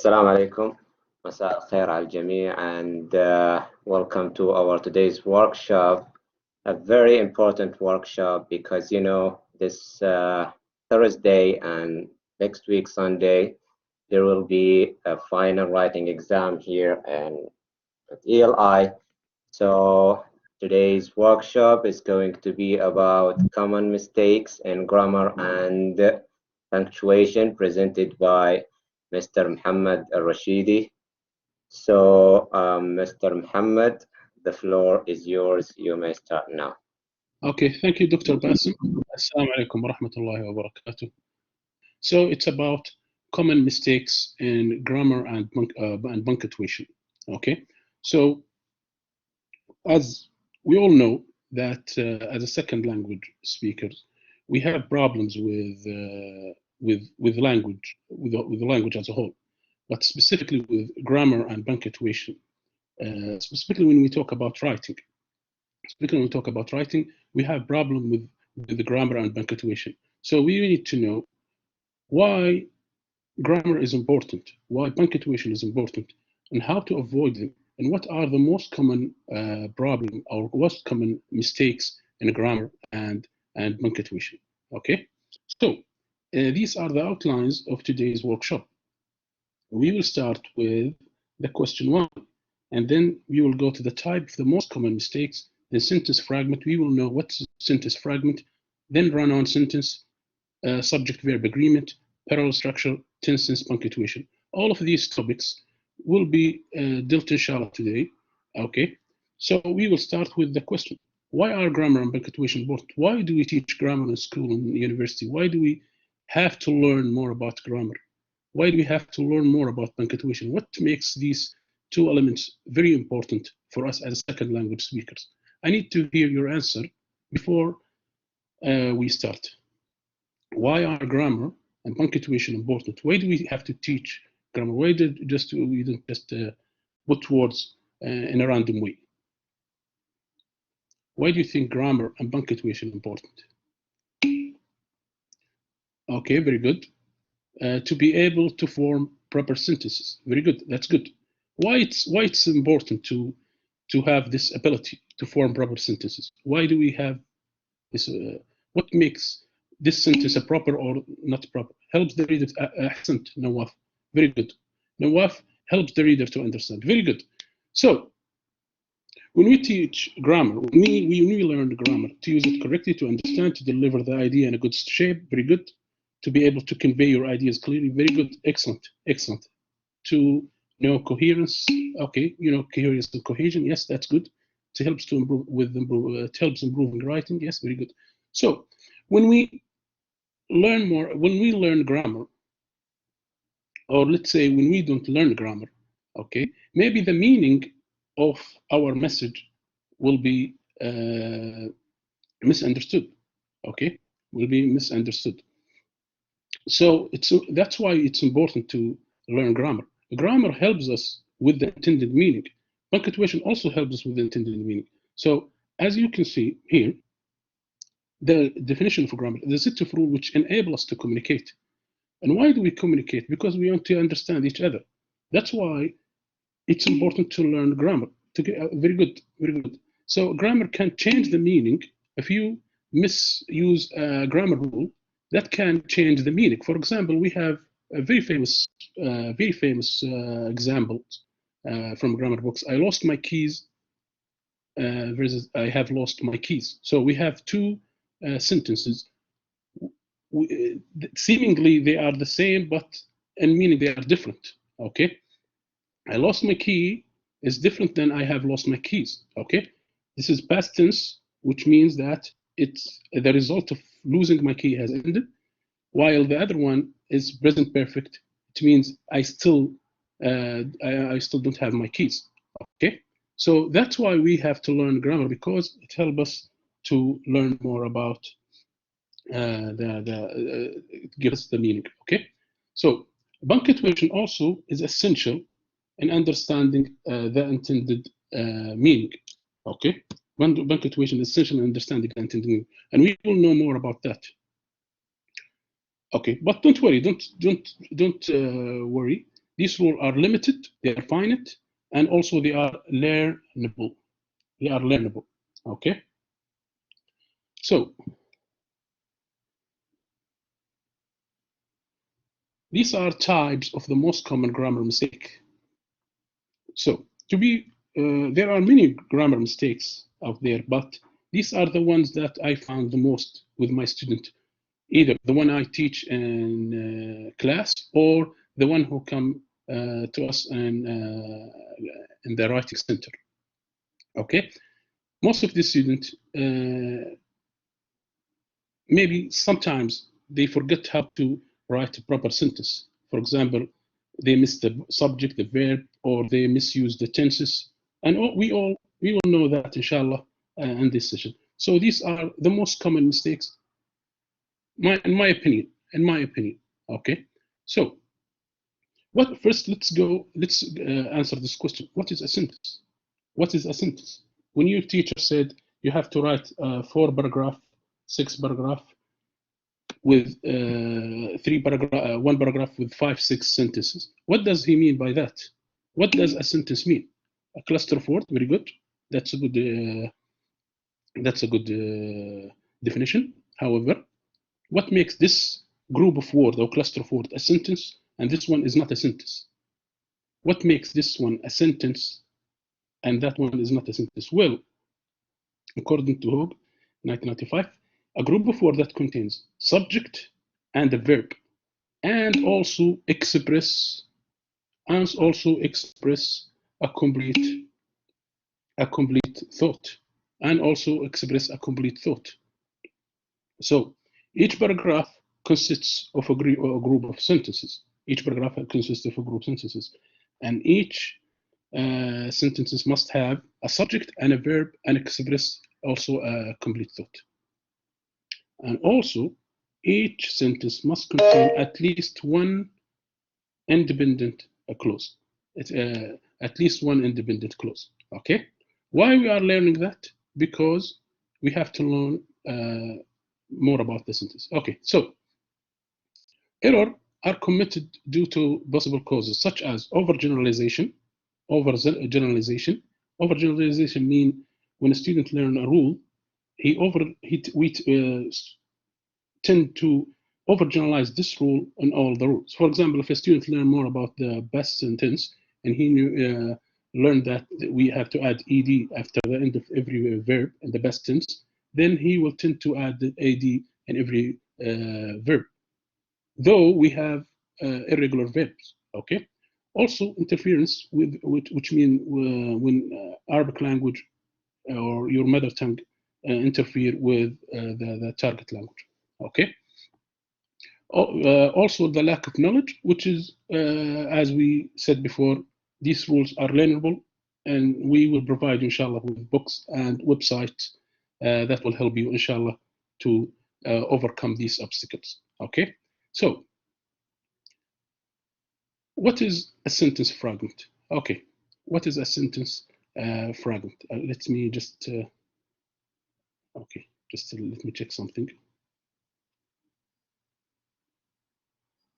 Assalamu alaikum. Masa khair al jamii, and welcome to our today's workshop. A very important workshop because this Thursday and next week Sunday there will be a final writing exam here and at ELI. So today's workshop is going to be about common mistakes in grammar and punctuation presented by Mr. Mohammed Rashedi. So, Mr. Mohammed, the floor is yours. You may start now. Okay, thank you, Dr. Basim. Assalamu alaikum wa rahmatullahi wa barakatuh. So it's about common mistakes in grammar and punctuation. Okay, so as we all know that as a second language speakers, we have problems with language, with the language as a whole, but specifically with grammar and punctuation. Specifically when we talk about writing. We have problem with the grammar and punctuation. So we need to know why grammar is important, why punctuation is important, and how to avoid them, and what are the most common problem or most common mistakes in grammar and punctuation. Okay, so these are the outlines of today's workshop. We will start with the question 1, and then we will go to the type of the most common mistakes. The sentence fragment, we will know what's sentence fragment, then run-on sentence, subject-verb agreement, parallel structure, tense, punctuation. All of these topics will be dealt inshallah today. Okay, so we will start with the question. Why are grammar and punctuation important? Why do we teach grammar in school and university? Why do we have to learn more about grammar? Why do we have to learn more about punctuation? What makes these two elements very important for us as second language speakers? I need to hear your answer before we start. Why are grammar and punctuation important? Why do we have to teach grammar? Why did we don't just put words in a random way? Why do you think grammar and punctuation important? Okay, very good. To be able to form proper sentences. Very good. That's good. Why it's important to have this ability to form proper sentences? Why do we have this? What makes this sentence a proper or not proper? Helps the reader. Ahsant, Nawaf. Very good. Nawaf helps the reader to understand. Very good. So when we teach grammar, when we learn the grammar, to use it correctly, to understand, to deliver the idea in a good shape. Very good. To be able to convey your ideas clearly. Very good. Excellent. Excellent. To know coherence. Okay, coherence and cohesion. Yes, that's good. It helps to improve it helps improving writing. Yes, very good. So when we learn grammar, or let's say when we don't learn grammar, okay, maybe the meaning of our message will be misunderstood. Okay, will be misunderstood. So that's why it's important to learn grammar. Grammar helps us with the intended meaning. Punctuation also helps us with the intended meaning. So as you can see here, the definition for grammar, the set of rules which enable us to communicate. And why do we communicate? Because we want to understand each other. That's why it's important to learn grammar. Very good, very good. So grammar can change the meaning. If you misuse a grammar rule, that can change the meaning. For example, we have a very famous example from grammar books. I lost my keys versus I have lost my keys. So we have two sentences. Seemingly they are the same, but in meaning they are different. Okay, I lost my key is different than I have lost my keys. Okay, this is past tense, which means that it's the result of losing my key has ended, while the other one is present perfect. It means I still don't have my keys. Okay, so that's why we have to learn grammar, because it helps us to learn more about give us the meaning. Okay, so punctuation also is essential in understanding the intended meaning. Okay, punctuation is essential in understanding the intended meaning, and we will know more about that. Okay, but don't worry, don't worry. These rules are limited, they are finite, and also they are learnable. They are learnable, okay? So, these are types of the most common grammar mistake. So, there are many grammar mistakes out there, but these are the ones that I found the most with my student, either the one I teach in class or the one who come to us in the writing center. Okay, most of the students maybe sometimes they forget how to write a proper sentence. For example, they miss the subject, the verb, or they misuse the tenses. And we all know that, inshallah, in this session. So these are the most common mistakes, in my opinion. In my opinion, okay. So, first? Let's answer this question. What is a sentence? What is a sentence? When your teacher said you have to write 4 paragraph, 6 paragraph, with 1 paragraph with 5, 6 sentences. What does he mean by that? What does a sentence mean? A cluster of words, very good. That's a good definition. However, what makes this group of words or cluster of words a sentence and this one is not a sentence? What makes this one a sentence and that one is not a sentence? Well, according to Hogue, 1995, a group of words that contains subject and a verb and also express a complete thought and also express a complete thought. So each paragraph consists of a group of sentences. Each paragraph consists of a group of sentences, and each sentences must have a subject and a verb and express also a complete thought. And also, each sentence must contain at least one independent clause. It's at least one independent clause. Okay. Why we are learning that? Because we have to learn more about the sentence. Okay. So error are committed due to possible causes such as overgeneralization. Overgeneralization mean when a student learn a rule, we tend to overgeneralize this rule on all the rules. For example, if a student learn more about the past tense and he learned that we have to add ed after the end of every verb in the past tense, then he will tend to add the ad in every verb, though we have irregular verbs. Okay. Also, interference which mean when Arabic language or your mother tongue interfere with the target language. Okay. Also, the lack of knowledge, which is, as we said before, these rules are learnable, and we will provide, inshallah, with books and websites that will help you, inshallah, to overcome these obstacles. Okay, so what is a sentence fragment? Okay, what is a sentence fragment? Let me just, okay, just let me check something.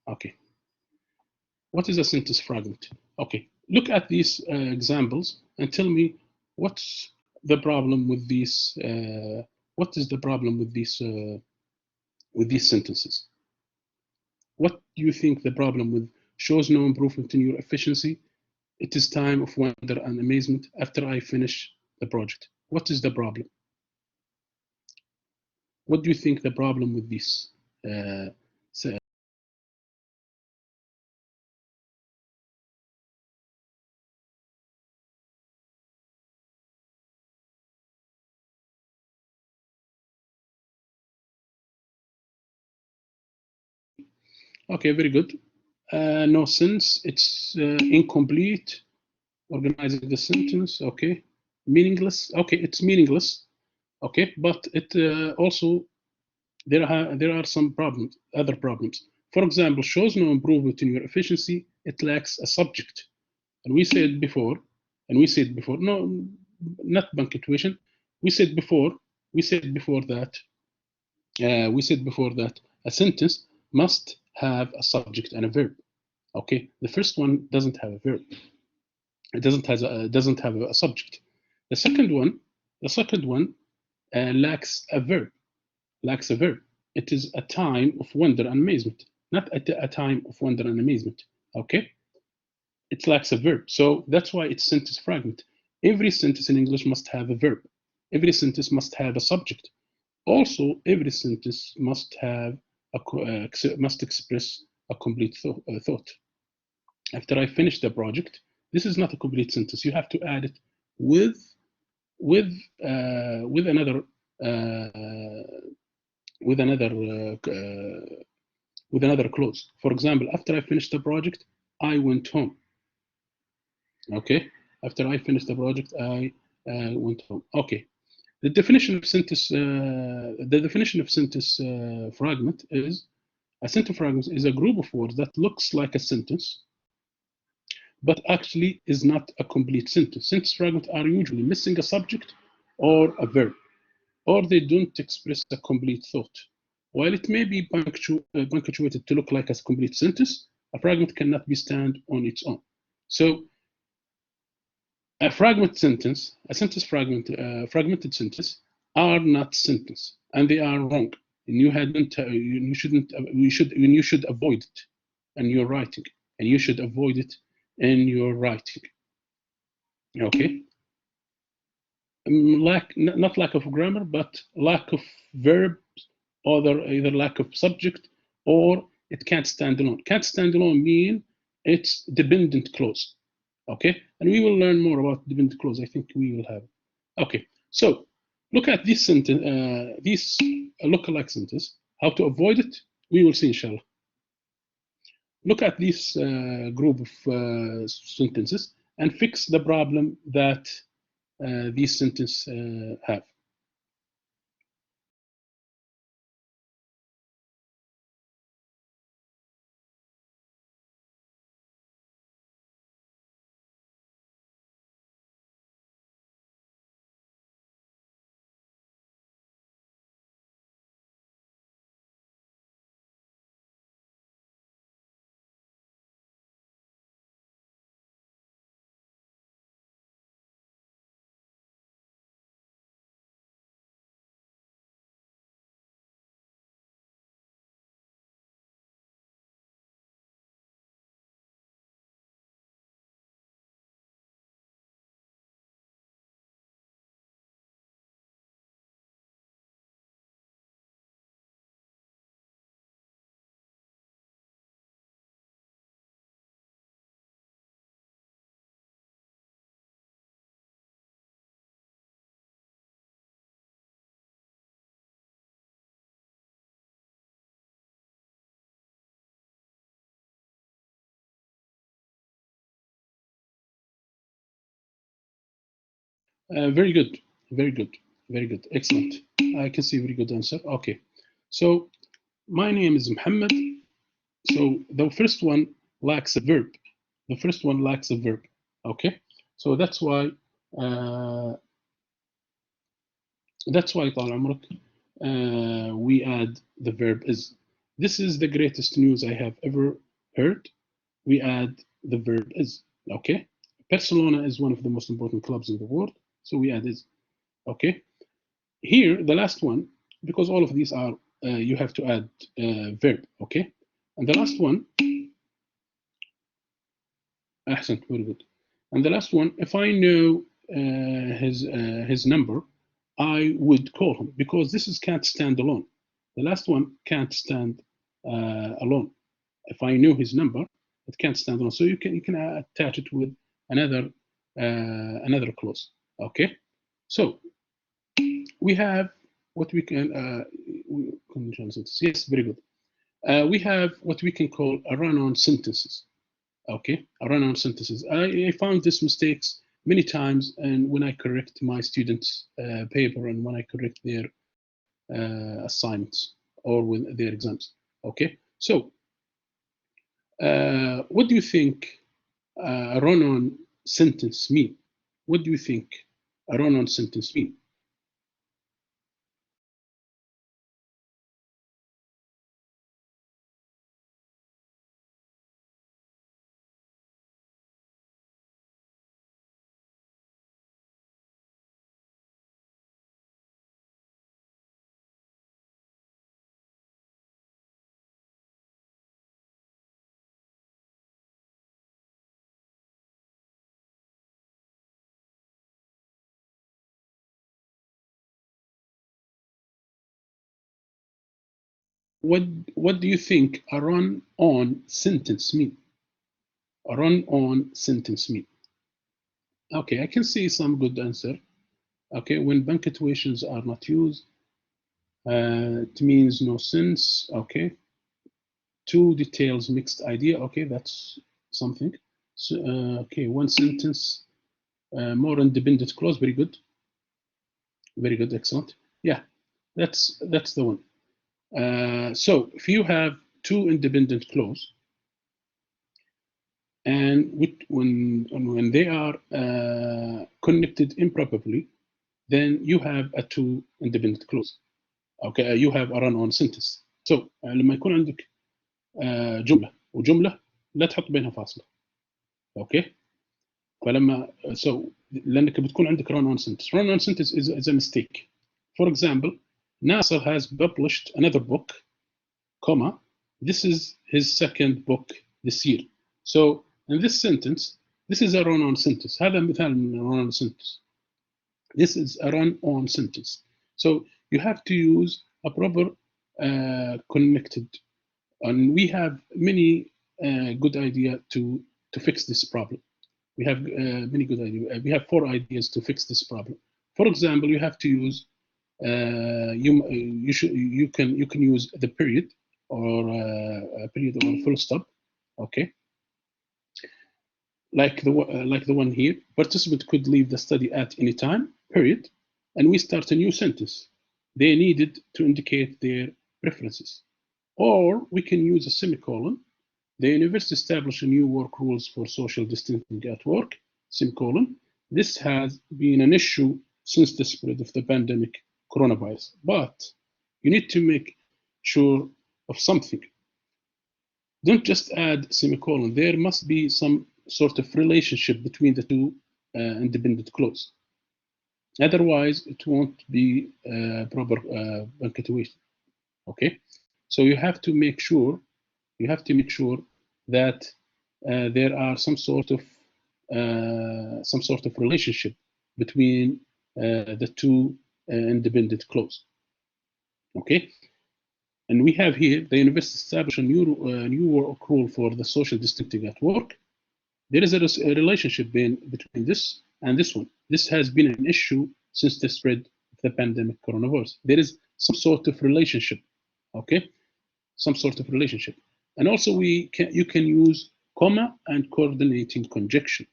Okay. What is a sentence fragment? Okay, look at these examples and tell me what's the problem with these. What is the problem with these sentences? What do you think the problem with shows no improvement in your efficiency? It is time of wonder and amazement after I finish the project. What is the problem? What do you think the problem with this? Okay, very good. No sense. It's incomplete. Organizing the sentence. Okay. Meaningless. Okay, it's meaningless. Okay, but it also there are some problems, other problems. For example, shows no improvement in your efficiency. It lacks a subject, and we said before, no, not punctuation. We said before that a sentence must have a subject and a verb. Okay, the first one doesn't have a verb. It doesn't have a subject. The second one lacks a verb. It is a time of wonder and amazement, not a time of wonder and amazement. Okay, it lacks a verb, so that's why it's sentence fragment. Every sentence in English must have a verb. Every sentence must have a subject. Also, every sentence must have must express a complete thought. After I finish the project, this is not a complete sentence. You have to add it with with with another with another with another clause. For example, after I finished the project, I went home. Okay, after I finished the project, I went home. Okay, the definition of sentence fragment is a sentence fragment is a group of words that looks like a sentence, but actually is not a complete sentence. Sentence fragments are usually missing a subject or a verb, or they don't express a complete thought. While it may be punctuated to look like a complete sentence, a fragment cannot be stand on its own. So a fragmented sentence are not sentence, and they are wrong. And you should avoid it in your writing, and you should avoid it in your writing. Okay, not lack of grammar, but lack of verbs, or either lack of subject, or it can't stand alone. Can't stand alone mean it's dependent clause. Okay, and we will learn more about dependent clause. I think we will have. Okay, so look at this sentence, this lookalike sentence. How to avoid it? We will see, inshallah. Look at this group of sentences and fix the problem that these sentences have. Very good, very good, very good, excellent. I can see very good answer. Okay, so my name is Mohammed. So the first one lacks a verb. The first one lacks a verb. Okay, so that's why طال عمرك we add the verb is. This is the greatest news I have ever heard. We add the verb is. Okay, Barcelona is one of the most important clubs in the world, so we add is. Okay, here the last one, because all of these are you have to add verb. Okay, and the last one, أحسن, very good. And the last one, if I know his number, I would call him, because this is can't stand alone. The last one can't stand alone. If I know his number, it can't stand alone. So you can attach it with another clause. Okay, so we have what we can conditional sentences. Yes, very good. We have what we can call a run-on sentences. Okay, a run-on sentences. I found these mistakes many times, and when I correct my students' paper and when I correct their assignments or with their exams. Okay, so what do you think a run-on sentence mean? What do you think a run-on sentence mean? what do you think a run-on sentence mean? A run-on sentence mean? Okay, I can see some good answer. Okay, when punctuations are not used, it means no sense. Okay, two details, mixed idea. Okay, that's something. So, okay, one sentence, more independent clause. Very good. Very good. Excellent. Yeah, that's the one. So if you have two independent clause, and when they are connected improperly, then you have a two independent clause. اوكي you have a run on sentence. So لما يكون عندك جمله وجمله لا تحط بينها فاصله. اوكي فلما لانك بتكون عندك run on sentence. Run on sentence is a mistake. For example, Nasser has published another book, comma, this is his second book this year. So in this sentence, this is a run on sentence. هذا مثال من run on sentence. This is a run on sentence. So you have to use a proper connected, and we have many good idea to fix this problem. We have many good ideas. We have 4 ideas to fix this problem. For example, you have to use you can use the period or a period or full stop. Okay, like the one here. Participant could leave the study at any time. Period, and we start a new sentence. They needed to indicate their preferences, or we can use a semicolon. The university established new work rules for social distancing at work, semicolon. This has been an issue since the spread of the pandemic coronavirus, but you need to make sure of something. Don't just add semicolon. There must be some sort of relationship between the two independent clauses. Otherwise, it won't be proper punctuation. Okay, so you have to make sure that there are some sort of relationship between the two independent clauses. Okay, and we have here the university established a new work rule for the social distancing at work. There is a relationship between this and this one. This has been an issue since the spread of the pandemic coronavirus. There is some sort of relationship. Okay, some sort of relationship. And also you can use comma and coordinating conjunction.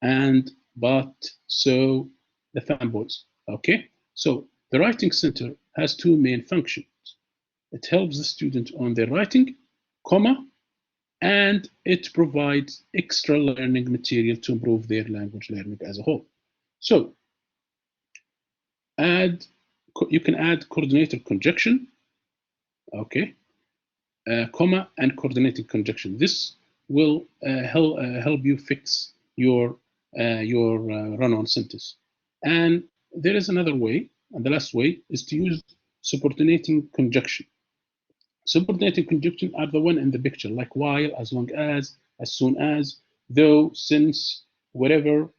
And, but, so, the fanboys. Okay, so the writing center has 2 main functions. It helps the student on their writing, comma, and it provides extra learning material to improve their language learning as a whole. So you can add coordinator conjunction, okay, comma and coordinating conjunction. This will help you fix your run-on sentence. And there is another way, and the last way is to use subordinating conjunction. Subordinating conjunction are the one in the picture, like while, as long as soon as, though, since, whatever,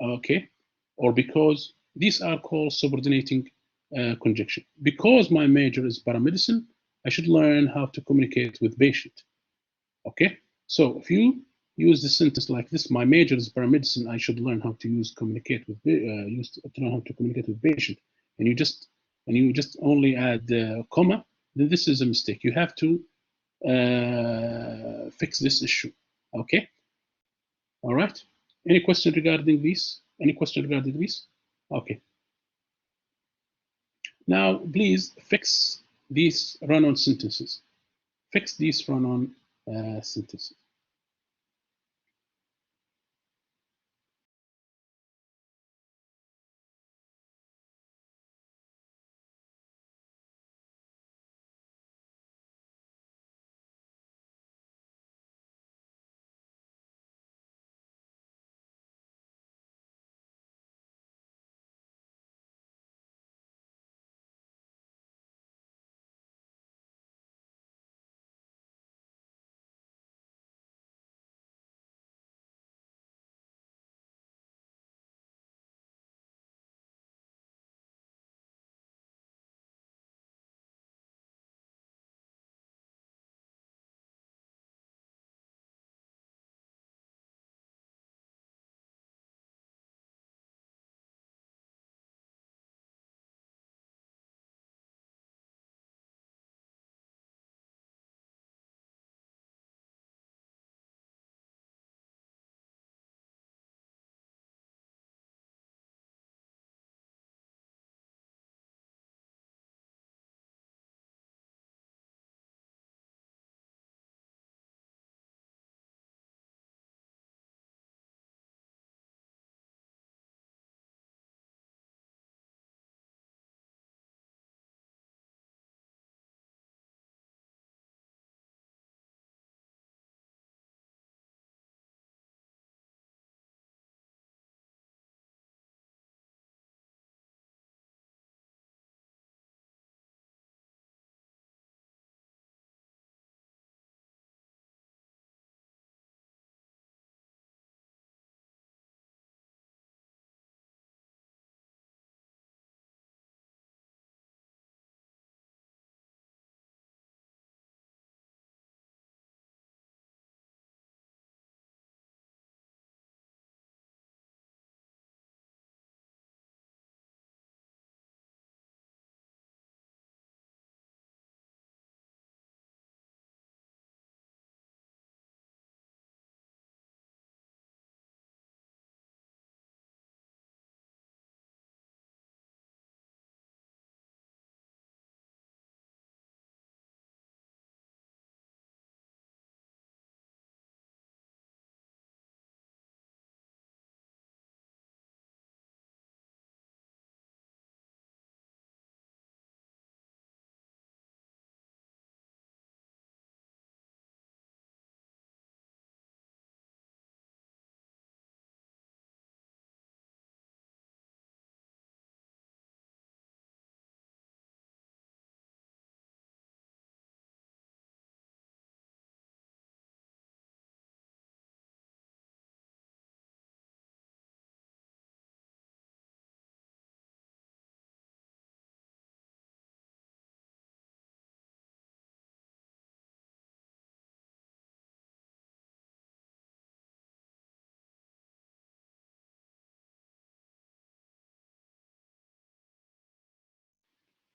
okay, or because. These are called subordinating conjunction. Because my major is paramedicine, I should learn how to communicate with patient. Okay, so if you use the sentence like this, my major is paramedicine, I should learn how to learn how to communicate with patient, and you just only add comma, then this is a mistake. You have to fix this issue. Okay, all right. Any question regarding this? Any question regarding this? Okay. Now, please fix these run-on sentences. Fix these run-on sentences.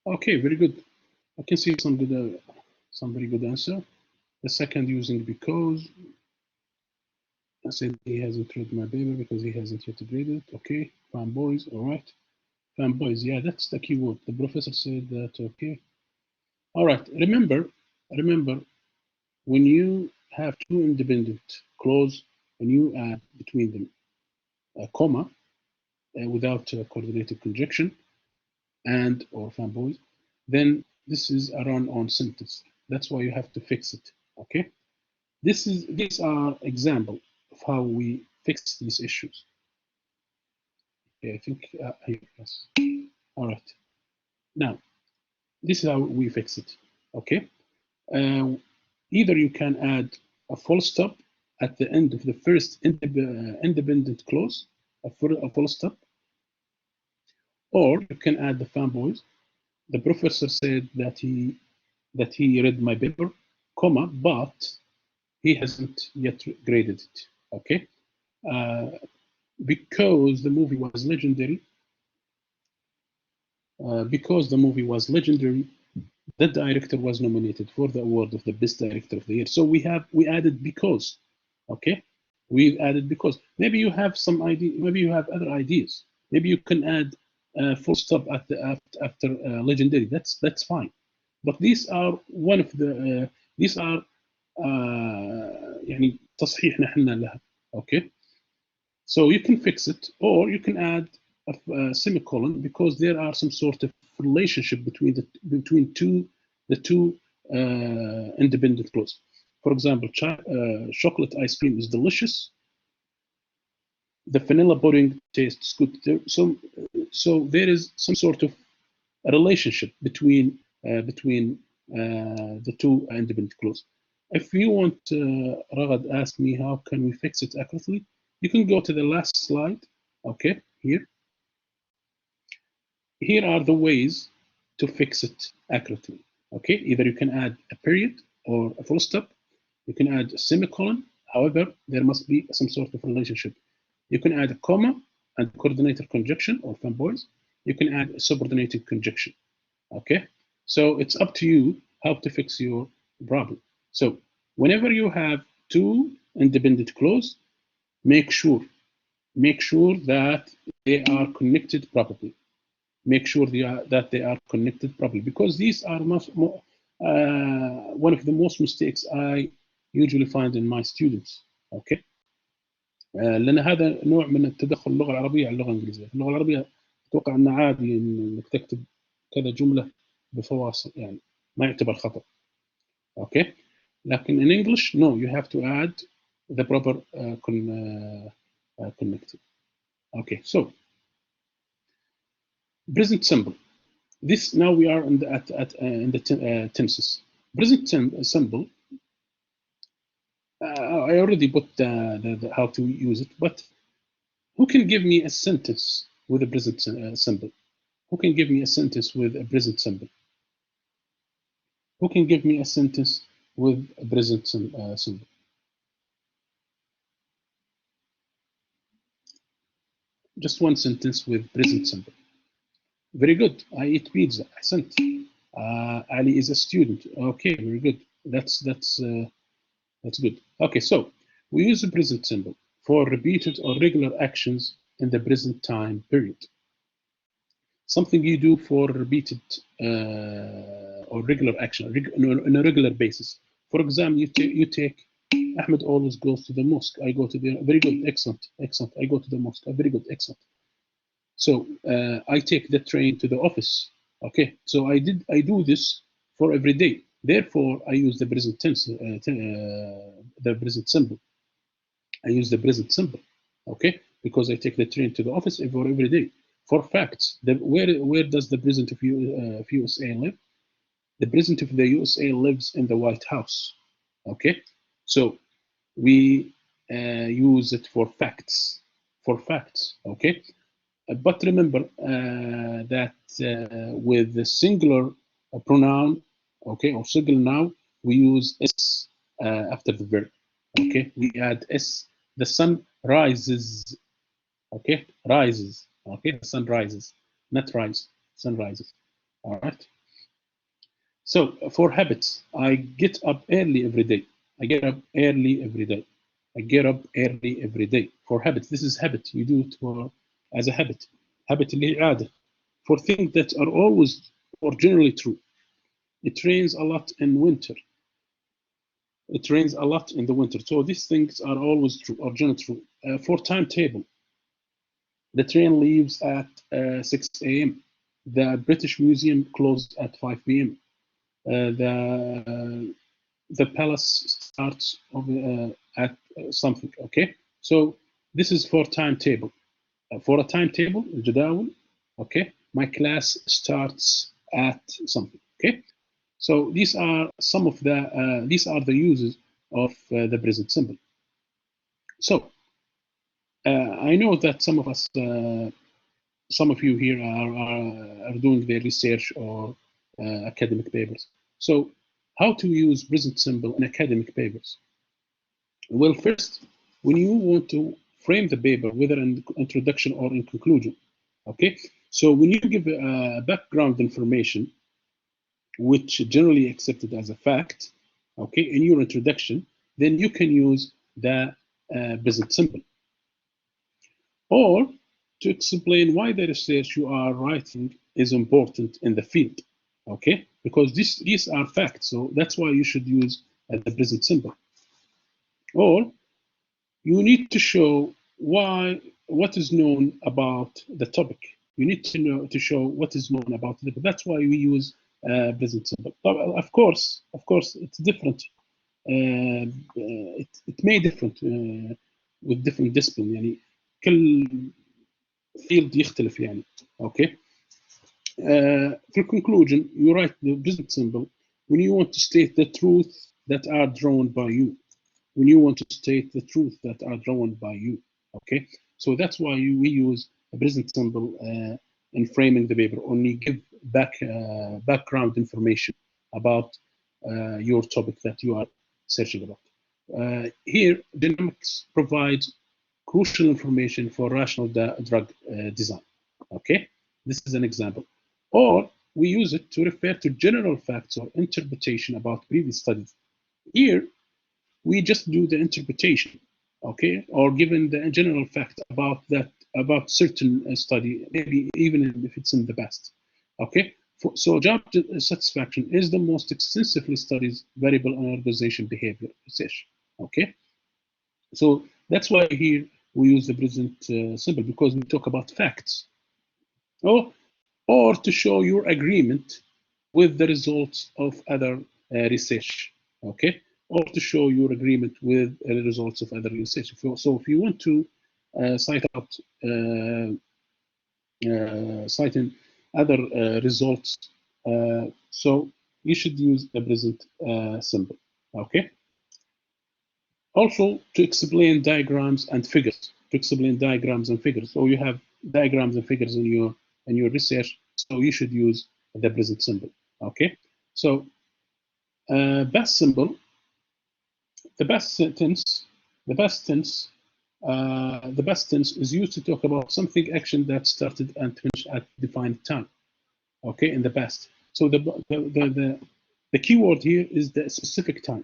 Okay, very good. I can see some good, some very good answer. The second using because. I said he hasn't read my paper because he hasn't yet graded. Okay, fanboys, all right. Fanboys, yeah, that's the keyword. The professor said that, okay. All right, remember, when you have two independent clause and you add between them a comma without coordinated conjunction and or fanboys, then this is a run-on sentence. That's why you have to fix it, okay? These are example of how we fix these issues. Okay, I think, yes. All right. Now, this is how we fix it, okay? Either you can add a full stop at the end of the first independent clause, a full stop, or you can add the fanboys. The professor said that he read my paper, comma, but he hasn't yet graded it, okay? Because the movie was legendary, the director was nominated for the award of the best director of the year. So we added because, okay? We've added because. Maybe you have some idea. Maybe you have other ideas. Maybe you can add full stop after legendary. That's fine. But these are one of the these are يعني تصحيح نحن لها. Okay. So you can fix it, or you can add a semicolon because there are some sort of relationship between the two independent clauses. For example, chocolate ice cream is delicious. The vanilla pudding tastes good. So there is some sort of a relationship between the two independent clauses. If you want, Ragad asked me how can we fix it accurately. You can go to the last slide. Okay, here. Here are the ways to fix it accurately. Okay, either you can add a period or a full stop. You can add a semicolon. However, there must be some sort of relationship. You can add a comma and coordinated conjunction or fanboys. You can add a subordinated conjunction. Okay, so it's up to you how to fix your problem. So whenever you have two independent clauses, make sure that they are connected properly. Make sure that they are connected properly, because these are one of the most mistakes I usually find in my students. Okay. لان هذا نوع من التدخل اللغه العربيه على اللغه الانجليزيه. اللغه العربيه اتوقع انه عادي انك تكتب كذا جمله بفواصل، يعني ما يعتبر خطا. اوكي، لكن in English no, you have to add the proper connective. Okay, so present simple. This now we are in the tenses. Present simple. I already put how to use it, but who can give me a sentence with a present simple? Who can give me a sentence with a present simple? Who can give me a sentence with a present simple? Just one sentence with present simple. Very good. I eat pizza. Ahsant. Ali is a student. Okay, very good. That's good. Okay, so we use the present simple for repeated or regular actions in the present time period. Something you do for repeated or regular action on a regular basis. For example, you take Ahmed always goes to the mosque. I go to the very good, excellent. I go to the mosque. Very good, excellent. So I take the train to the office. Okay, so I do this for every day. Therefore, I use the present tense, the present simple. I use the present simple. Okay, because I take the train to the office every day. For facts, where does the president of USA live? The president of the USA lives in the White House. Okay, so we use it for facts. For facts. Okay. But remember that with the singular pronoun, okay, or singular noun, we use s after the verb. Okay, we add s. The sun rises. Okay, rises. Okay, the sun rises, not rise. Sun rises. All right. So for habits, I get up early every day. I get up early every day. I get up early every day. For habits, this is habit. You do it as a habit. Habit اللي هي عادة. For things that are always or generally true. It rains a lot in winter. It rains a lot in the winter. So these things are always true or generally true. For timetable, the train leaves at 6 a.m. The British Museum closed at 5 p.m. The palace starts at something. Okay, so this is for timetable. For a timetable, الجداول. Okay, my class starts at something. Okay, so these are some of the uses of the present simple. So I know that some of you here are doing their research or academic papers. So how to use present simple in academic papers? Well, first, when you want to frame the paper, whether in introduction or in conclusion, okay? So when you give background information, which generally accepted as a fact, okay, in your introduction, then you can use the present simple. Or to explain why the research you are writing is important in the field, okay? Because these are facts, so that's why you should use the present simple. Or you need to show what is known about the topic. You need to show what is known about it. That's why we use present simple. But of course, it's different. It may different with different discipline. يعني كل field يختلف يعني. Okay. For conclusion, you write the present simple when you want to state the truth that are drawn by you. When you want to state the truth that are drawn by you. Okay, so that's why we use a present simple in framing the paper. Only give background information about your topic that you are searching about. Here, dynamics provides crucial information for rational drug design. Okay, this is an example. Or we use it to refer to general facts or interpretation about previous studies. Here, we just do the interpretation, okay, or given the general fact about certain study, maybe even if it's in the past, okay. So job satisfaction is the most extensively studied variable in organization behavior research, okay. So that's why here we use the present simple, because we talk about facts, or to show your agreement with the results of other research, okay, or to show your agreement with the results of other research. So if you want to cite citing other results, so you should use the present simple, okay. Also to explain diagrams and figures, So you have diagrams and figures in your research, so you should use the present simple, okay. So past simple, the past tense is used to talk about something action that started and finished at defined time, okay, in the past. So the key word here is the specific time,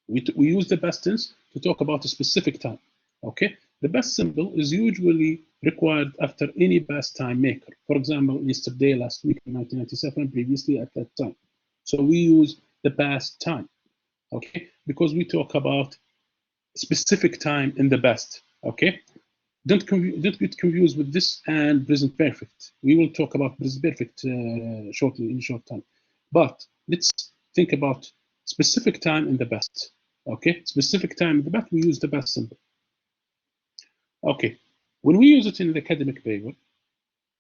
We use the past tense to talk about a specific time, okay? The past simple is usually required after any past time maker. For example, yesterday, last week, in 1997, previously at that time. So we use the past time, okay? Because we talk about specific time in the past, okay? Don't get confused with this and present perfect. We will talk about present perfect shortly, in short time. But let's think about specific time in the past. Okay, specific time in the past, we use the past simple. Okay, when we use it in the academic paper,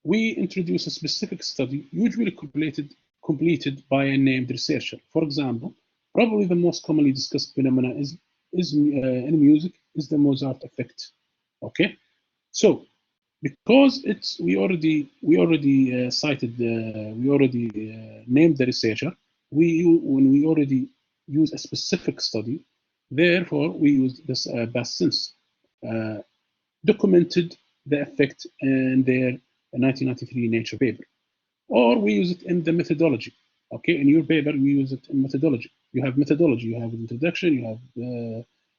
we introduce a specific study, usually completed by a named researcher. For example, probably the most commonly discussed phenomena in music is the Mozart effect. Okay, so because we already named the researcher, when we already use a specific study, therefore we use this past tense, documented the effect in their 1993 Nature paper. or we use it in the methodology. Okay, in your paper, we use it in methodology. You have methodology, you have introduction, you have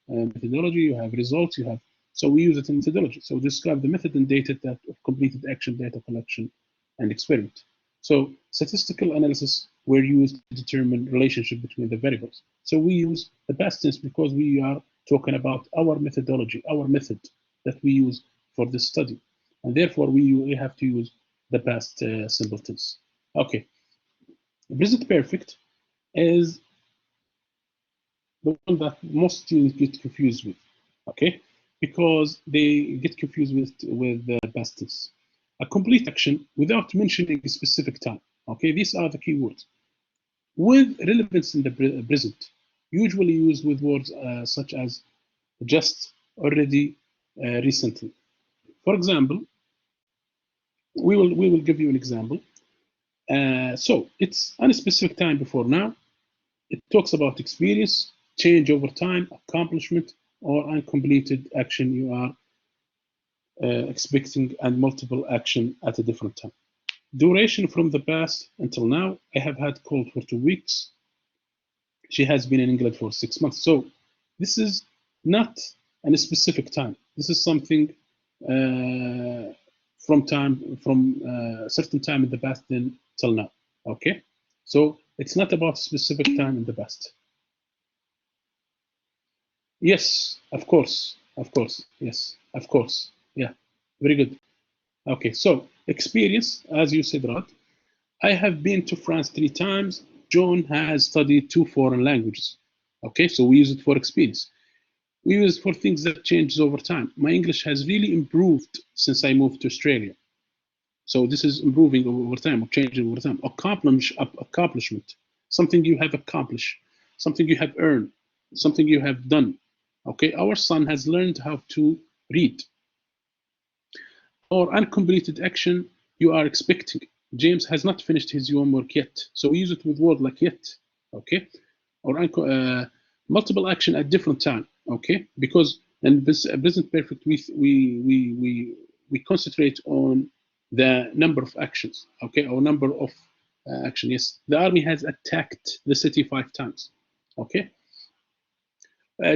methodology, you have results, you have. So we use it in methodology. So describe the method and data that of completed action, data collection, and experiment. So statistical analysis were used to determine relationship between the variables. So we use the past tense because we are talking about our methodology, our method that we use for this study. And therefore, we have to use the past simple tense. Okay, present perfect is the one that most students get confused with. Okay, because they get confused with the past tense. A complete action without mentioning a specific time. Okay, these are the key words. With relevance in the present, usually used with words such as just, already, recently. For example, we will give you an example. So it's unspecific time before now. It talks about experience, change over time, accomplishment, or uncompleted action you are expecting, and multiple action at a different time. Duration from the past until now. I have had cold for 2 weeks. She has been in England for 6 months. So this is not a specific time. This is something from a certain time in the past then till now. Okay, so it's not about a specific time in the past. Yes, of course, yes, of course, yeah, very good. Okay, so experience, as you said, Rod. I have been to France 3 times. John has studied 2 foreign languages. Okay, so we use it for experience. We use it for things that changes over time. My English has really improved since I moved to Australia. So this is improving over time or changing over time. Accomplishment, something you have accomplished, something you have earned, something you have done. Okay, our son has learned how to read. Or uncompleted action you are expecting. James has not finished his homework yet. So we use it with word like yet. Okay, or multiple action at different time. Okay, because in this present perfect we concentrate on the number of actions. Okay, or number of action. Yes, the army has attacked the city 5 times. Okay,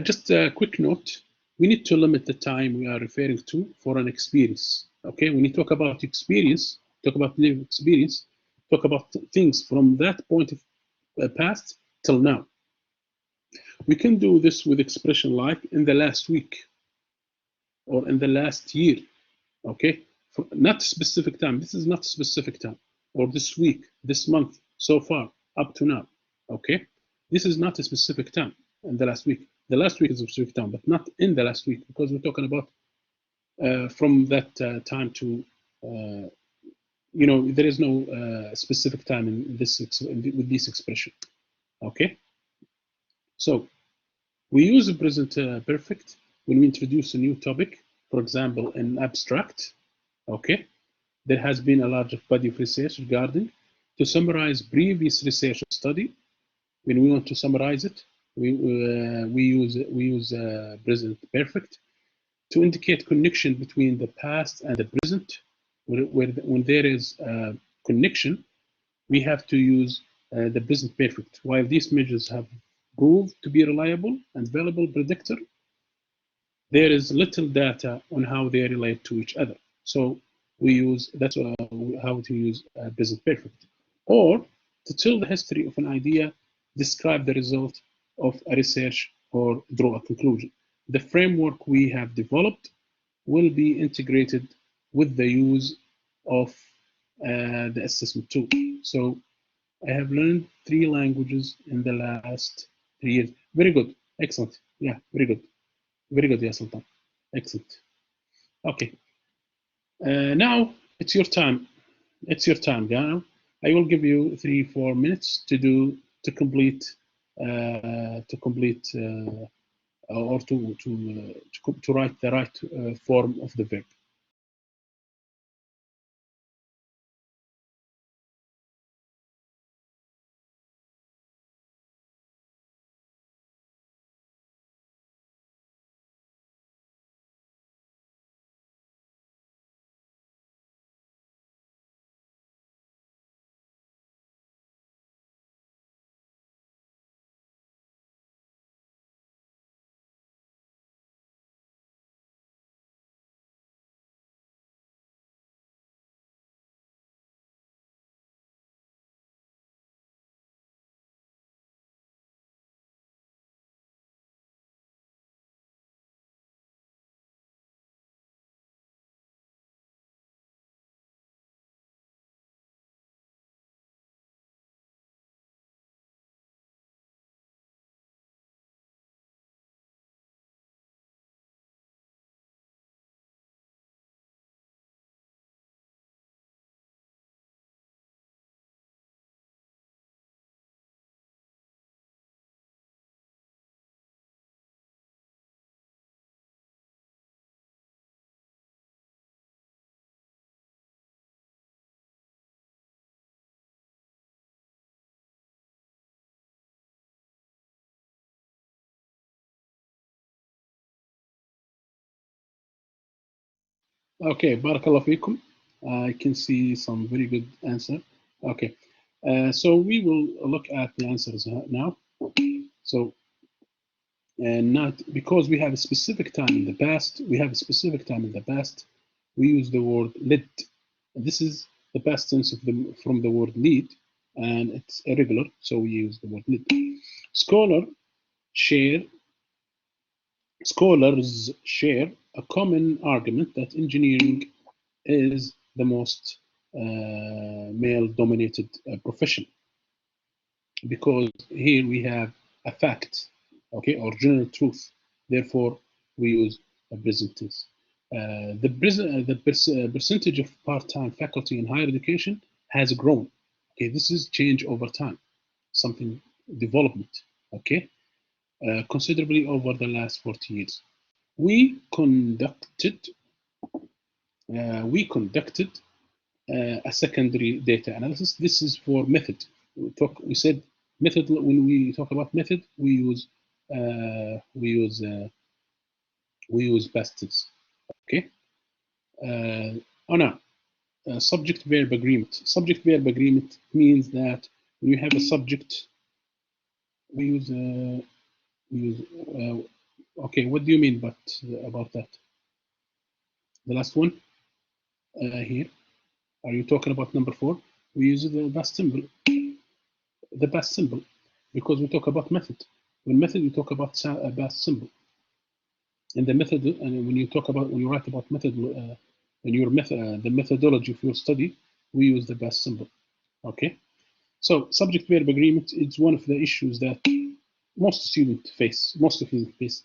just a quick note. We need to limit the time we are referring to for an experience. Okay, when you talk about experience, talk about lived experience, talk about things from that point of past till now. We can do this with expression like in the last week or in the last year. Okay, for not specific time. This is not specific time. Or this week, this month, so far, up to now. Okay, this is not a specific time in the last week. The last week is a specific time, but not in the last week because we're talking about from that time to there is no specific time in this with this expression. Okay, so we use the present perfect when we introduce a new topic. For example, in abstract. Okay, there has been a large body of research regarding to summarize previous research study. When we want to summarize it, we use present perfect to indicate connection between the past and the present. When there is a connection, we have to use the present perfect. While these measures have proved to be reliable and valuable predictor, there is little data on how they relate to each other. So we use that's how to use present perfect. Or to tell the history of an idea, describe the result of a research, or draw a conclusion. The framework we have developed will be integrated with the use of the assessment tool. So I have learned 3 languages in the last 3 years. Very good. Excellent. Yeah, very good. Very good, yeah, Sultan. Excellent. Okay. Now it's your time. It's your time, yeah. I will give you 3-4 minutes to complete or to write the right form of the verb. Okay, barakallah fikum. I can see some very good answer. Okay, so we will look at the answers now. So, not because we have a specific time in the past, we have a specific time in the past, we use the word led. This is the past tense of the from the word lead, and it's irregular, so we use the word led. Scholar share Scholars share a common argument that engineering is the most male-dominated profession, because here we have a fact, okay, or general truth. Therefore, we use a present tense. The percentage of part-time faculty in higher education has grown. Okay, this is change over time, something development. Okay, considerably over the last 40 years. We conducted a secondary data analysis. This is for method. We said method. When we talk about method, we use past tense. Okay. Oh no. Subject verb agreement. Subject verb agreement means that when you have a subject, we use. Okay. What do you mean about that? The last one here. Are you talking about number 4? We use the past symbol. The past symbol, because we talk about method. When method, we talk about a past symbol. And the method, and when you write about method, in your method, the methodology of your study, we use the past symbol. Okay. So subject verb agreement is one of the issues that most of you face,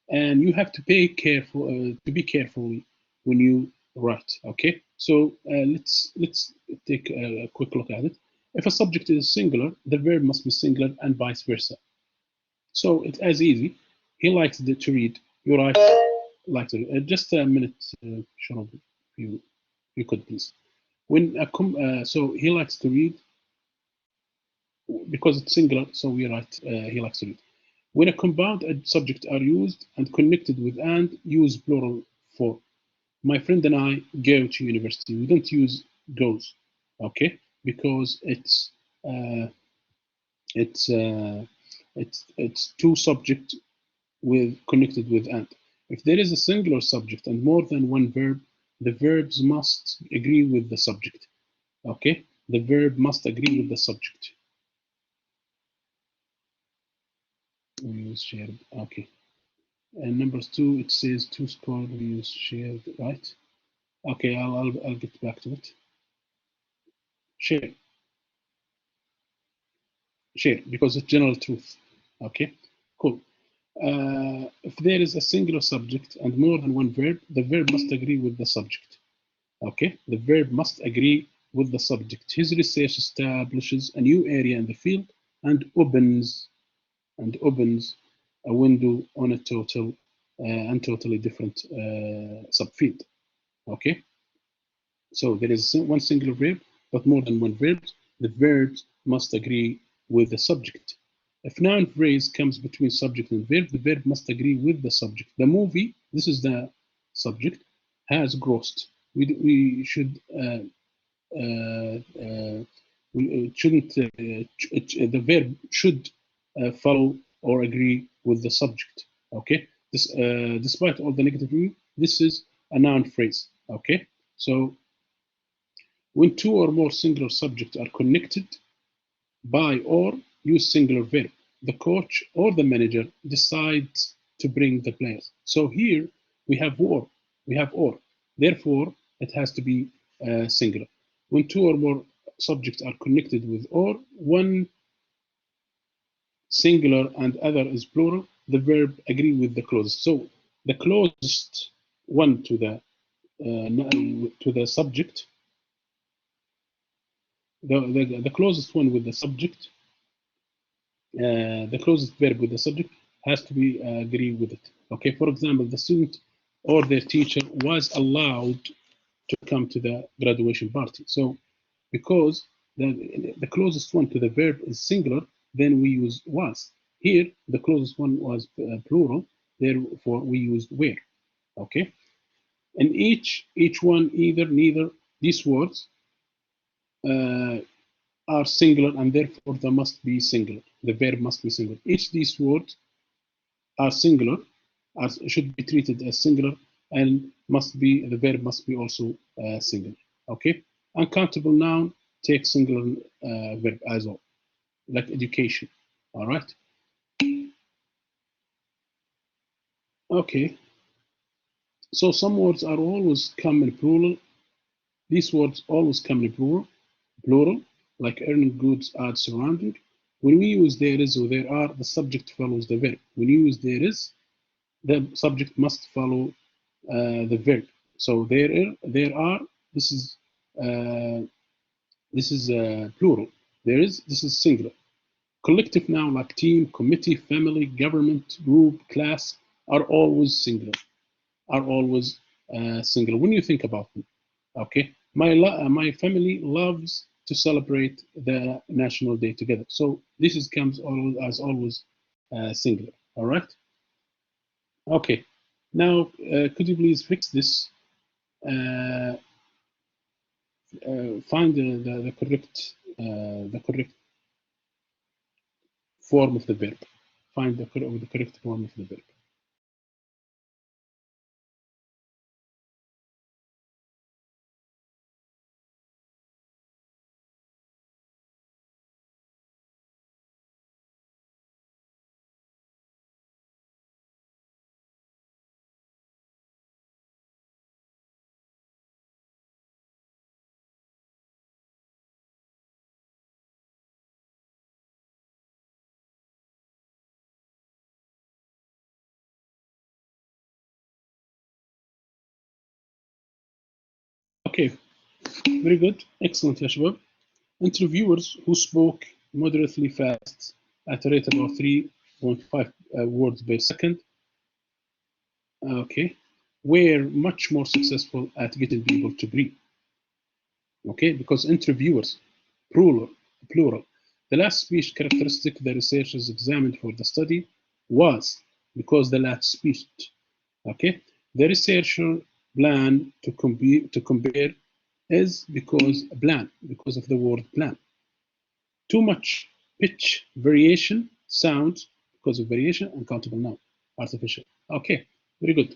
and you have to be careful when you write. Okay. So let's take a quick look at it. If a subject is singular, the verb must be singular and vice versa. So it's as easy. He likes to read. You write like to read. Just a minute, Sean, if you could please. So he likes to read because it's singular. So we write he likes to read. When a compound subject are used and connected with and, use plural for. My friend and I go to university. We don't use goes, okay, because uh, it's two subject with connected with and. If there is a singular subject and more than one verb, the verbs must agree with the subject. Okay, the verb must agree with the subject. We use shared. Okay, and number 2, it says two squad. We use shared, right? Okay, I'll get back to it. Share because it's general truth. Okay, cool. If there is a singular subject and more than one verb, the verb must agree with the subject. Okay, the verb must agree with the subject. His research establishes a new area in the field and opens a window on a totally different subfield. Okay, so there is one singular verb, but more than one verb. The verbs must agree with the subject. If noun phrase comes between subject and verb, the verb must agree with the subject. The movie, this is the subject, has grossed. We should shouldn't the verb should follow or agree with the subject. Okay. Despite all the negative meaning, this is a noun phrase. Okay. So when two or more singular subjects are connected by or use singular verb, the coach or the manager decides to bring the players. So here we have or. Therefore, it has to be singular. When two or more subjects are connected with or, one singular and other is plural, the verb agree with the closest. So the closest one to the subject, the closest one with the subject, the closest verb with the subject has to be agree with it. Okay, for example, the student or their teacher was allowed to come to the graduation party. So because the closest one to the verb is singular, then we use was. Here, the closest one was plural, therefore we used were. Okay. And each one, either, neither, these words are singular, and therefore they must be singular. The verb must be singular. Each these words are singular, should be treated as singular, and the verb must be also singular. Okay. Uncountable noun takes singular verb as well, like education. All right. Okay. So some words are always come in plural. These words always come in plural, like earning, goods, add, surrounding. When we use there is or there are, the subject follows the verb. When you use there is, the subject must follow the verb. So there are. This is plural. There is. This is singular. Collective noun like team, committee, family, government, group, class are always singular. Are always singular. When you think about them, okay. My family loves to celebrate the National Day together. So this comes always singular. All right. Okay. Now, could you please fix this? Find the correct form of the verb. Find the correct form of the verb. Okay. Very good. Excellent, ya shabab. Interviewers who spoke moderately fast at a rate of about 3.5 words per second, okay, were much more successful at getting people to agree. Okay, because interviewers, plural. The last speech characteristic the researchers examined for the study was because the last speech. Okay, the researcher plan to compare is because of the word plan. Too much pitch variation, sounds because of variation, uncountable noun, artificial. Okay, very good.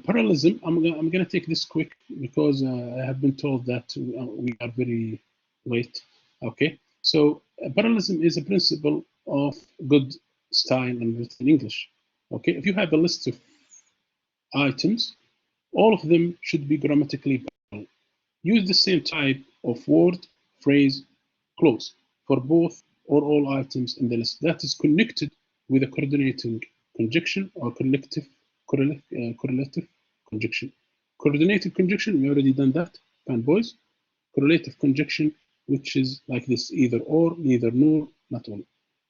Parallelism, I'm going to take this quick because I have been told that we are very late. Okay, so parallelism is a principle of good style in written English. Okay, if you have a list of items, all of them should be grammatically parallel. Use the same type of word, phrase, clause for both or all items in the list that is connected with a coordinating conjunction or correlative conjunction. Coordinated conjunction, we already done that, fine boys. Correlative conjunction, which is like this, either or, neither nor, not all.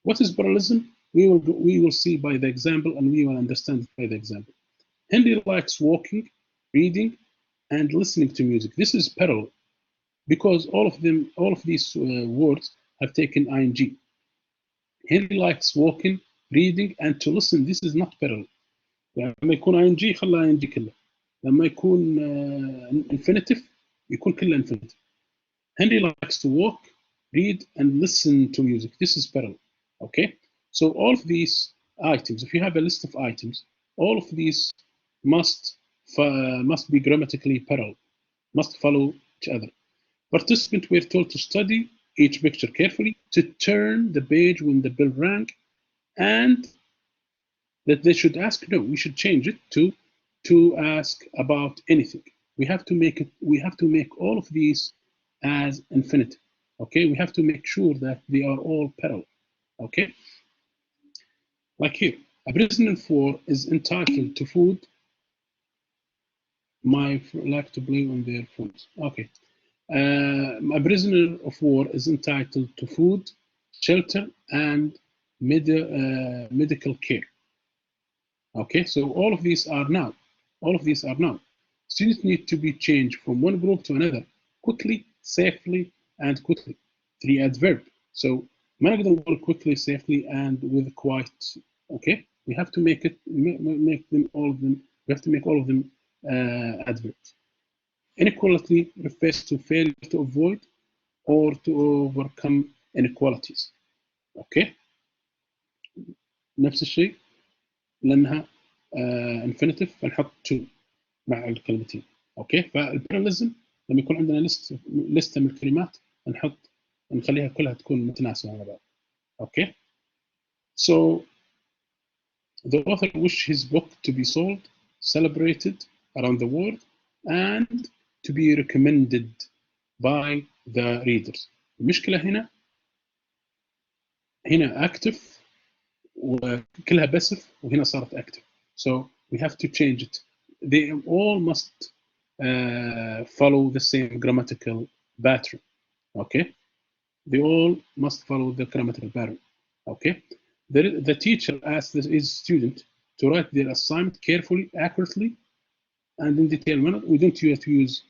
What is parallelism? We will see by the example, and we will understand it by the example. Henry likes walking, reading, and listening to music. This is parallel because all of these words have taken ing. Henry likes walking, reading, and to listen. This is not parallel. لما يكون ing خلى ing كله. لما يكون infinitive يكون كله infinitive. Henry likes to walk, read, and listen to music. This is parallel. Okay. So all of these items, if you have a list of items, all of these must be grammatically parallel, must follow each other. Participants were told to study each picture carefully, to turn the page when the bell rang, and that they should ask, no, we should change it to ask about anything. We have to make all of these as infinitive. Okay, we have to make sure that they are all parallel. Okay, like here, a prisoner of war is entitled to food. My like to play on their phones. Okay. A prisoner of war is entitled to food, shelter, and medical care. Okay, so all of these are now. All of these are now. Students need to be changed from one group to another quickly, safely, and quickly. 3 adverb. So ما نقدر نقول quickly, safely, and with quite. Okay, we have to make them all of them. We have to make all of them adverbs. Inequality refers to failure to avoid or to overcome inequalities. اوكي نفس الشيء لانها infinitive فنحط to مع الكلمتين. اوكي فالباراليزم لما يكون عندنا لسته من الكلمات نخليها كلها تكون متناسبه مع بعض. اوكي so the author wished his book to be sold, celebrated around the world, and to be recommended by the readers. المشكلة هنا active وكلها passive وهنا صارت active. So we have to change it. They all must follow the same grammatical pattern. Okay? They all must follow the grammatical pattern. Okay? The teacher asked his student to write their assignment carefully, accurately, and in detailed manner. We don't use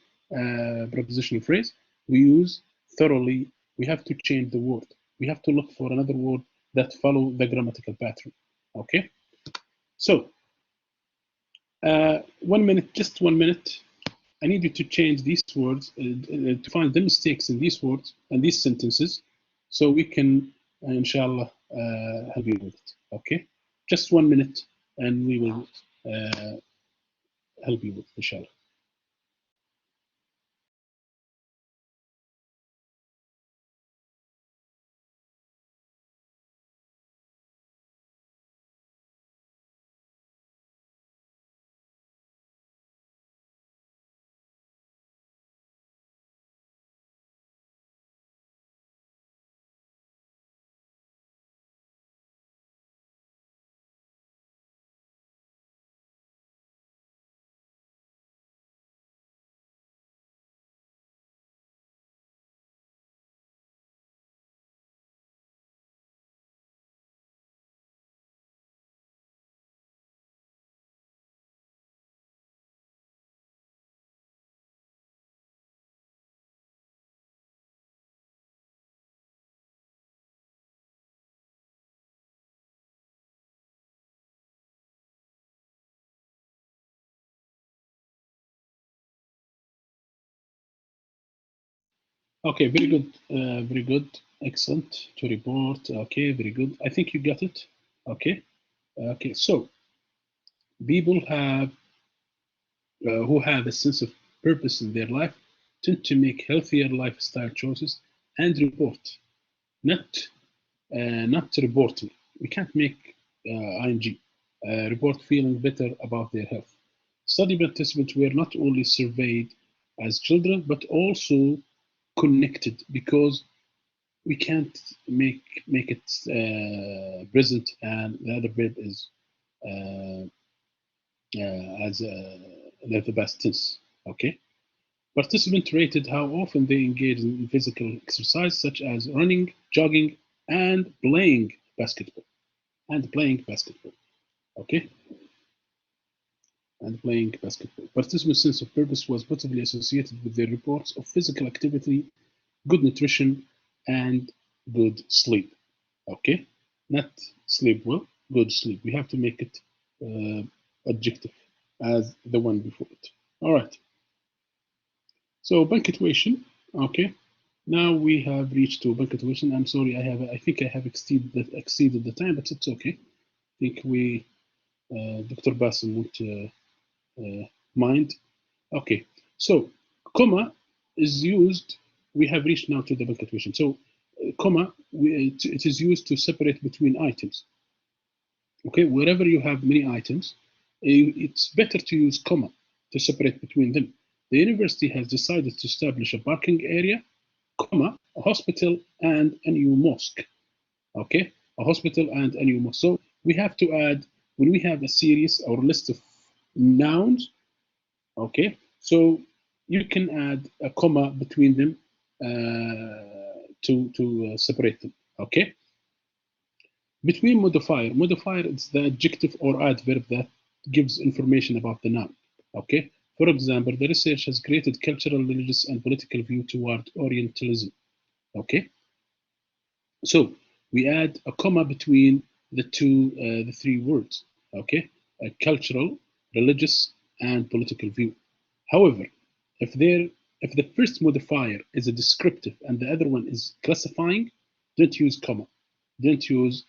prepositional phrase. We use thoroughly. We have to change the word. We have to look for another word that follow the grammatical pattern. Okay? So, 1 minute, just 1 minute. I need you to change these words, to find the mistakes in these words and these sentences, so we can, inshallah, help you with it. Okay? Just 1 minute, and we will help you with it, inshallah. Okay, very good, very good, excellent to report. Okay, very good. I think you got it. Okay, okay. So people who have a sense of purpose in their life tend to make healthier lifestyle choices and report, not reporting. We can't make ing report feeling better about their health. Study participants were not only surveyed as children but also connected, because we can't make it present and the other verb is as the past tense. Okay. Participants rated how often they engage in physical exercise such as running, jogging, and playing basketball. Okay. And playing basketball. Participants' sense of purpose was positively associated with their reports of physical activity, good nutrition, and good sleep. Okay, not sleep well, good sleep. We have to make it adjective as the one before it. All right. So punctuation. Okay. Now we have reached to punctuation. I'm sorry, I think I have exceeded the time, but it's okay. I think we Dr. Basim won't mind. Okay. So comma is used. We have reached now to the punctuation. So comma, it is used to separate between items. Okay, wherever you have many items, it's better to use comma to separate between them. The university has decided to establish a parking area, comma, a hospital and a new mosque. Okay, a hospital and a new mosque. So we have to add, when we have a series or list of nouns, okay, so you can add a comma between them to separate them. Okay. Between modifier is the adjective or adverb that gives information about the noun. Okay. For example, the research has created cultural, religious, and political view toward Orientalism. Okay. So we add a comma between the three words. Okay. Cultural, religious, and political view. However, if the first modifier is a descriptive and the other one is classifying, don't use comma. Don't use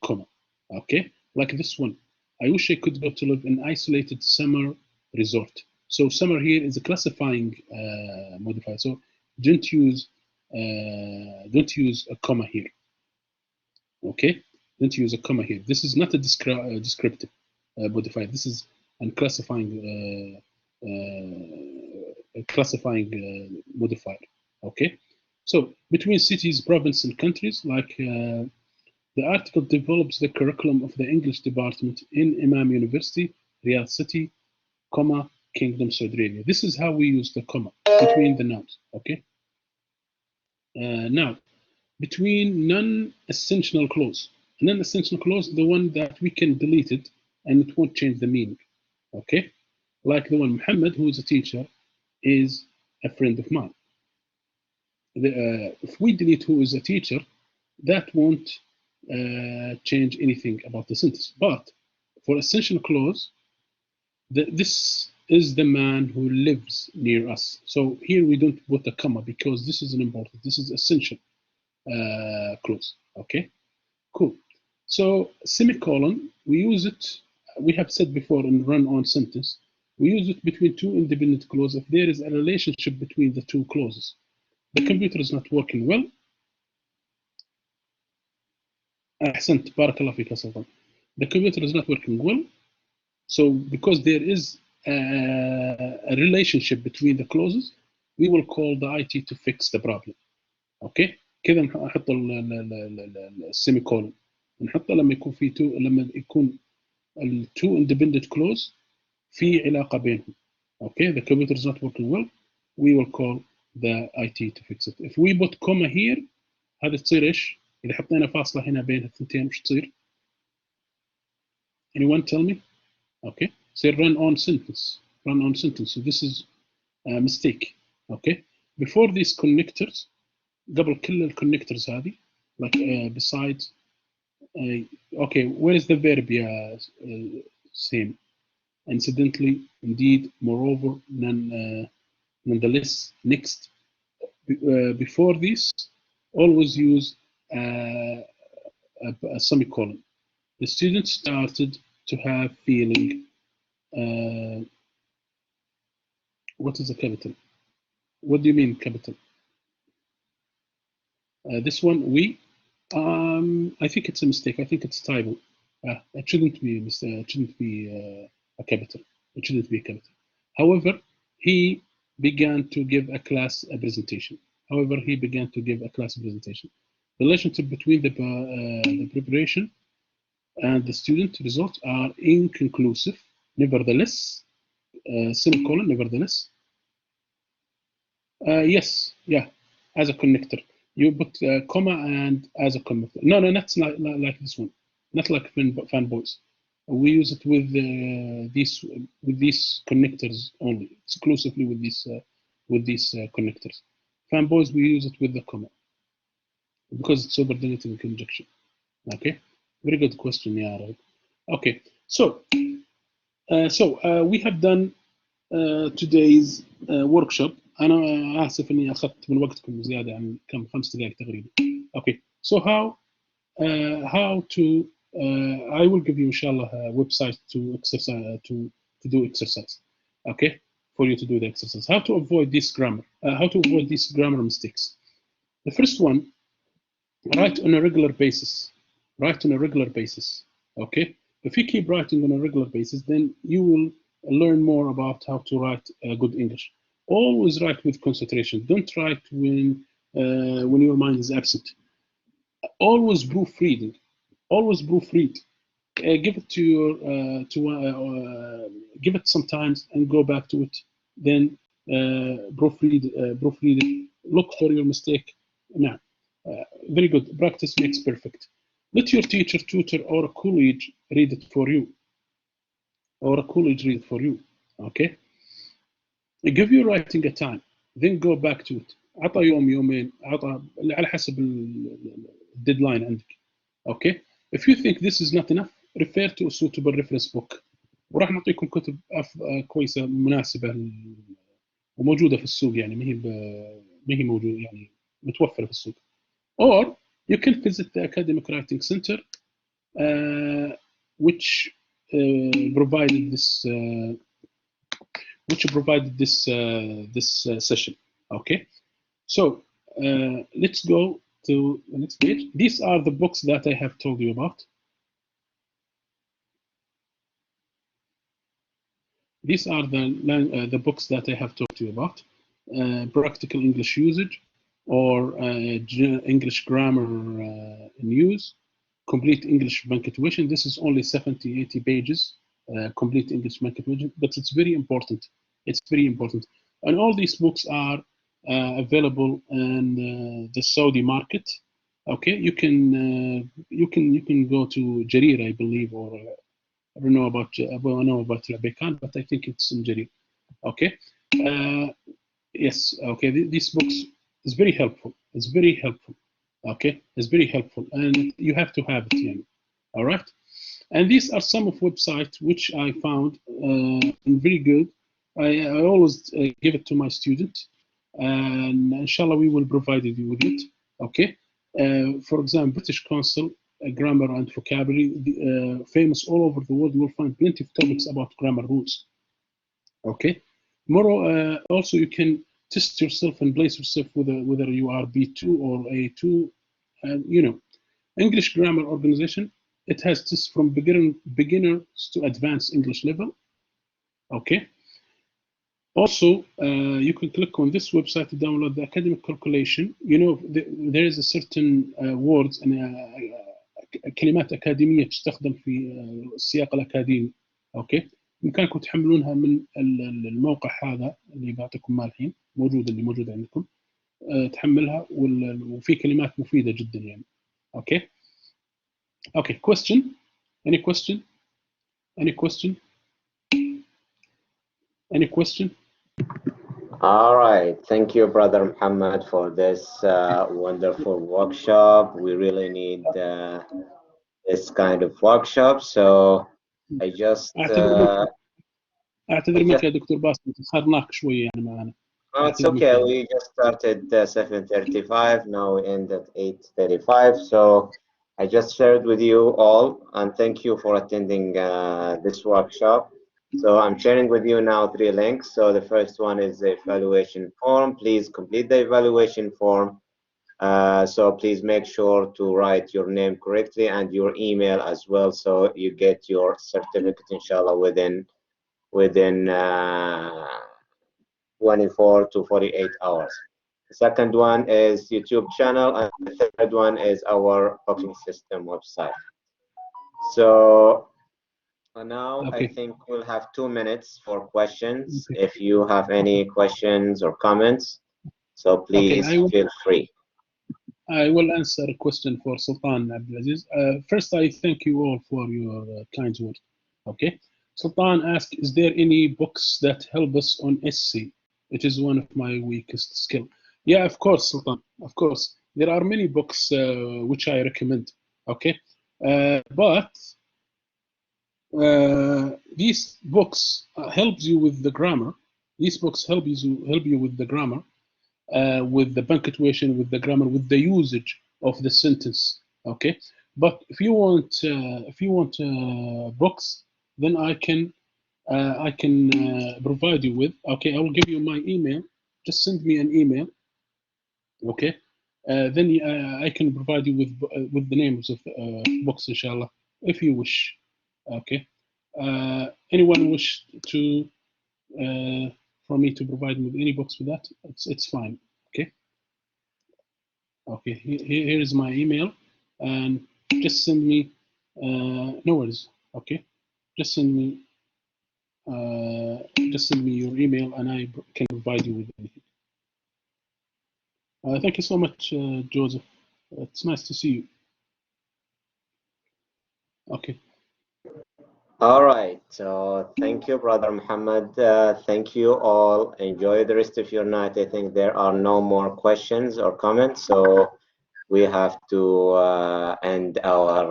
comma. Okay, like this one. I wish I could go to live in isolated summer resort. So summer here is a classifying modifier. So don't use a comma here. Okay, don't use a comma here. This is not a descriptive modifier. This is a classifying modifier. Okay, so between cities, provinces, and countries, like the article develops the curriculum of the English department in Imam University, Riyadh City, comma, Kingdom, Saudi Arabia. This is how we use the comma between the nouns. Okay. Now, between non-essential clause. A non-essential clause is the one that we can delete it and it won't change the meaning. Okay, like the one Mohammed, who is a teacher, is a friend of mine. If we delete who is a teacher, that won't change anything about the sentence. But for essential clause, this is the man who lives near us. So here we don't put a comma because this is an important. This is essential clause. Okay, cool. So semicolon, we use it. We have said before in run-on sentence, we use it between two independent clauses if there is a relationship between the two clauses. The computer is not working well. أحسنت بارك الله فيك يا سلطان. The computer is not working well. So because there is a relationship between the clauses, we will call the IT to fix the problem. Okay, كذا نحط السيميكولون، نحطه لما يكون في لما يكون ال two independent clause في علاقة بينهم. Okay, the computer is not working well, we will call the IT to fix it. If we put comma here, هذا تصير ايش؟ إذا حطينا فاصلة هنا بين الثنتين وش تصير؟ Anyone tell me? Okay, تصير run on sentence. Run on sentence. So this is a mistake. Okay, before these connectors, قبل كل الكونكتورز هذه, like besides, okay, where is the verb? Yeah, same. Incidentally, indeed, moreover, nonetheless, next. Before this, always use a semicolon. The student started to have feeling. What is a capital? What do you mean capital? This one, we. I think it's a mistake. I think it's typo. It shouldn't be. It shouldn't be a capital. It shouldn't be a capital. However, he began to give a class a presentation. However, he began to give a class presentation. The relationship between the preparation and the student results are inconclusive. Nevertheless, semicolon. Nevertheless. Yes. Yeah. As a connector. You put comma and as a connector. No, not like this one. Not like fanboys. We use it with these connectors only, exclusively with these connectors. Fanboys, we use it with the comma because it's subordinating conjunction. Okay, very good question, yeah. Right. Okay, so we have done today's workshop. أنا آسف إني أخذت من وقتكم زيادة عن كم 5 دقائق تقريبا. Okay, so how to I will give you inshallah a website to exercise to do exercise. Okay, for you to do the exercise. How to avoid this grammar? How to avoid these grammar mistakes? The first one, write on a regular basis. Write on a regular basis. Okay, if you keep writing on a regular basis, then you will learn more about how to write good English. Always write with concentration. Don't write when your mind is absent. Always proofreading. Always proofread. Give it to your give it some time and go back to it. Then proofread it. Look for your mistake. Now, very good. Practice makes perfect. Let your teacher, tutor, or a colleague read it for you. Okay. Give your writing a time. Then go back to it. عطى يوم يومين عطى على حسب الديدلاين عندك. Okay. If you think this is not enough, refer to a suitable reference book. وراح نعطيكم كتب كويسه مناسبه وموجوده في السوق، يعني ما هي موجوده يعني متوفره في السوق. or you can visit the academic writing center which provided this session. Okay, so let's go to the next page. These are the books that I have told you about. These are the books that I have talked to you about. Practical English Usage, or English Grammar in Use, Complete English Punctuation. This is only 70-80 pages, Complete English Punctuation, but it's very important. It's very important. And all these books are available in the Saudi market. Okay, you can go to Jarir, I believe, or I don't know about Rabekan, but I think it's in Jarir. Okay. Yes. Okay. These books is very helpful. It's very helpful. Okay. It's very helpful, and you have to have it. Yeah. All right. And these are some of websites which I found very good. I always give it to my student, and inshallah we will provide you with it. Okay. For example, British Council Grammar and Vocabulary, famous all over the world. You will find plenty of topics about grammar rules. Okay. Also, you can test yourself and place yourself whether you are B2 or A2. And English Grammar Organization, it has tests from beginners to advanced English level. Okay. Also, you can click on this website to download the academic calculation. There is a certain words and كلمات أكاديمية تستخدم في السياق الأكاديمي. أوكي. بإمكانكم تحملونها من الموقع هذا اللي بعطيكم مال الحين اللي موجود عندكم. تحملها وفي كلمات مفيدة جدا يعني. أوكي. Okay. Question? Any question? Any question? Any question? All right. Thank you, Brother Muhammad, for this wonderful workshop. We really need this kind of workshop. So I just أعتذر منك يا دكتور باسم، تأخرناك شوية يعني معنا. It's okay. We just started 7:35. Now we end at 8:35. So I just shared with you all, and thank you for attending this workshop. So I'm sharing with you now 3 links. So the first one is the evaluation form. Please complete the evaluation form. So please make sure to write your name correctly and your email as well, so you get your certificate, inshallah, within 24 to 48 hours. The second one is YouTube channel, and the third one is our booking system website. So now I think we'll have 2 minutes for questions. If you have any questions or comments, so please feel free. I will answer a question for Sultan Abdulaziz. First, I thank you all for your kind words. Okay. Sultan asked, is there any books that help us on essay? It is one of my weakest skill. Yeah, of course, Sultan. Of course. There are many books which I recommend. Okay. But these books help you with the grammar. These books help you with the grammar. With the punctuation, with the grammar, with the usage of the sentence. Okay, but if you want books, then I can provide you with. Okay, I will give you my email. Just send me an email. Okay, then I can provide you with the names of books, inshallah, if you wish. Okay, anyone wish to for me to provide with any books with that, it's fine. Okay. Okay. Here is my email, and just send me. No worries. Okay. Just send me your email, and I can provide you with anything. Thank you so much, Joseph. It's nice to see you. Okay. All right. So thank you, Brother Muhammad. Thank you all. Enjoy the rest of your night. I think there are no more questions or comments, so we have to end our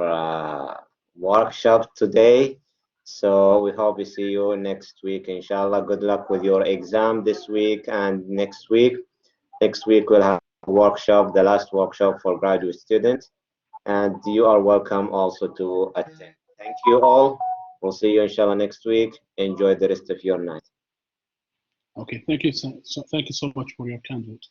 workshop today. So we hope we see you next week, inshallah. Good luck with your exam this week and next week. Next week we'll have a workshop, the last workshop for graduate students, and you are welcome also to attend. Thank you all. We'll see you inshallah next week. Enjoy the rest of your night. Okay, thank you. Thank you so much for your kind words.